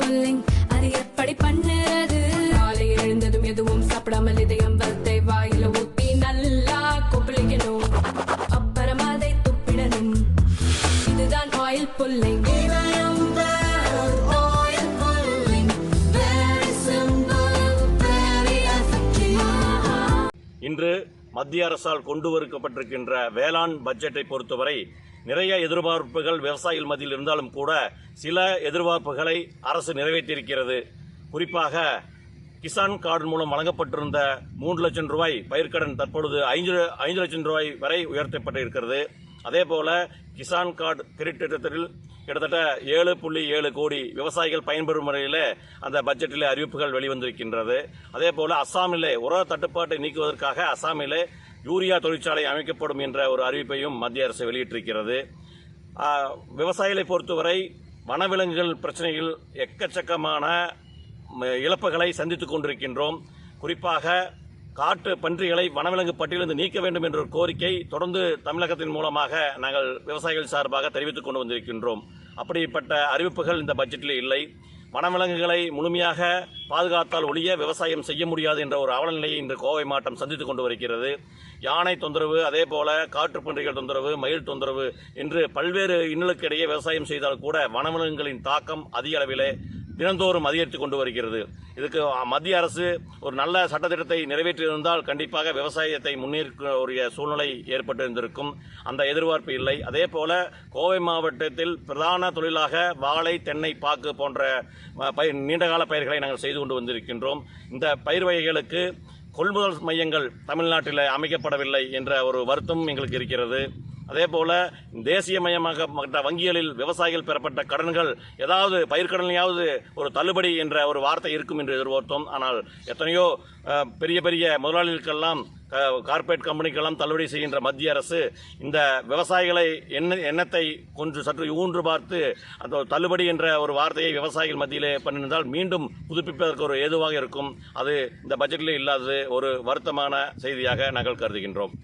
Pulling அது எப்படி பண்ணுறது? காலை எழுந்ததும் எதுவும் சாப்பிடாமல் இதயம் வளத்தை வாயில ஊத்தி நல்லா கொப்பளிக்கணும். அப்புறம் அதை துப்பிடணும். இதுதான் ஆயில் புல்லிங். இன்று மத்திய அரசால் கொண்டு வரப்பட்டிருக்கின்ற வேளாண் பட்ஜெட்டை பொறுத்தவரை நிறைய எதிர்பார்ப்புகள் விவசாயிகள் மத்தியில் இருந்தாலும் கூட சில எதிர்பார்ப்புகளை அரசு நிறைவேற்றியிருக்கிறது. குறிப்பாக கிசான் கார்டு மூலம் வழங்கப்பட்டிருந்த 3 லட்சம் ரூபாய் பயிர்க்கடன் தற்பொழுது 5 லட்சம் ரூபாய் வரை உயர்த்தப்பட்டிருக்கிறது. அதேபோல கிசான் கார்டு கிரெடிட் திட்டத்தில் கிட்டத்தட்ட 7.7 கோடி விவசாயிகள் பயன்பெறும் முறையில் அந்த பட்ஜெட்டில் அறிவிப்புகள் வெளிவந்திருக்கின்றது. அதேபோல அஸ்ஸாமிலே உர தட்டுப்பாட்டை நீக்குவதற்காக அஸ்ஸாமிலே யூரியா தொழிற்சாலை அமைக்கப்படும் என்ற ஒரு அறிவிப்பையும் மத்திய அரசு வெளியிட்டிருக்கிறது. விவசாயிகளை பொறுத்தவரை வனவிலங்குகள் பிரச்சனையில் எக்கச்சக்கமான இழப்புகளை சந்தித்துக் கொண்டிருக்கின்றோம். குறிப்பாக காட்டு பன்றிகளை வனவிலங்கு பட்டியலிருந்து நீக்க வேண்டும் என்ற ஒரு கோரிக்கை தொடர்ந்து தமிழகத்தின் மூலமாக நாங்கள் விவசாயிகள் சார்பாக தெரிவித்துக் கொண்டு வந்திருக்கின்றோம். அப்படிப்பட்ட அறிவிப்புகள் இந்த பட்ஜெட்டில் இல்லை. வனவிலங்குகளை முழுமையாக பாதுகாத்தால் ஒழிய விவசாயம் செய்ய முடியாது என்ற ஒரு அவலநிலையை இன்று கோவை மாவட்டம் சந்தித்துக் கொண்டு வருகிறது. யானை தொந்தரவு, அதேபோல காட்டுப்பன்றிகள் தொந்தரவு, மயில் தொந்தரவு என்று பல்வேறு இன்னலுக்கிடையே விவசாயம் செய்தால் கூட வனவிலங்குகளின் தாக்கம் அதிக அளவிலே தினந்தோறும் அதிகரித்துக் கொண்டு வருகிறது. இதுக்கு மத்திய அரசு ஒரு நல்ல சட்டத்திட்டத்தை நிறைவேற்றியிருந்தால் கண்டிப்பாக விவசாயத்தை முன்னேற்ற சூழ்நிலை ஏற்பட்டிருந்திருக்கும். அந்த எதிர்பார்ப்பு இல்லை. அதே போல கோவை மாவட்டத்தில் பிரதான தொழிலாக வாழை, தென்னை, பாக்கு போன்ற நீண்டகால பயிர்களை நாங்கள் செய்து கொண்டு வந்திருக்கின்றோம். இந்த பயிர் வகைகளுக்கு கொள்முதல் மையங்கள் தமிழ்நாட்டில் அமைக்கப்படவில்லை என்ற ஒரு வருத்தம் எங்களுக்கு இருக்கிறது. அதேபோல தேசியமயமாக்கப்பட்ட வங்கிகளில் விவசாயிகள் பெறப்பட்ட கடன்கள் ஏதாவது பயிர்க்கடனையாவது ஒரு தள்ளுபடி என்ற ஒரு வார்த்தை இருக்கும் என்று எதிர்பார்த்தோம். ஆனால் எத்தனையோ பெரிய பெரிய முதலாளிகளுக்கெல்லாம் கார்ப்பரேட் கம்பெனிக்கெல்லாம் தள்ளுபடி செய்கின்ற மத்திய அரசு இந்த விவசாயிகளை எண்ணத்தை கொஞ்சம் சற்று ஊன்று பார்த்து அந்த தள்ளுபடி என்ற ஒரு வார்த்தையை விவசாயிகள் மத்தியிலே பண்ணியிருந்தால் மீண்டும் புதுப்பிப்பதற்கு ஒரு ஏதுவாக இருக்கும். அது இந்த பட்ஜெட்டிலே இல்லாதது ஒரு வருத்தமான செய்தியாக நாங்கள் கருதுகின்றோம்.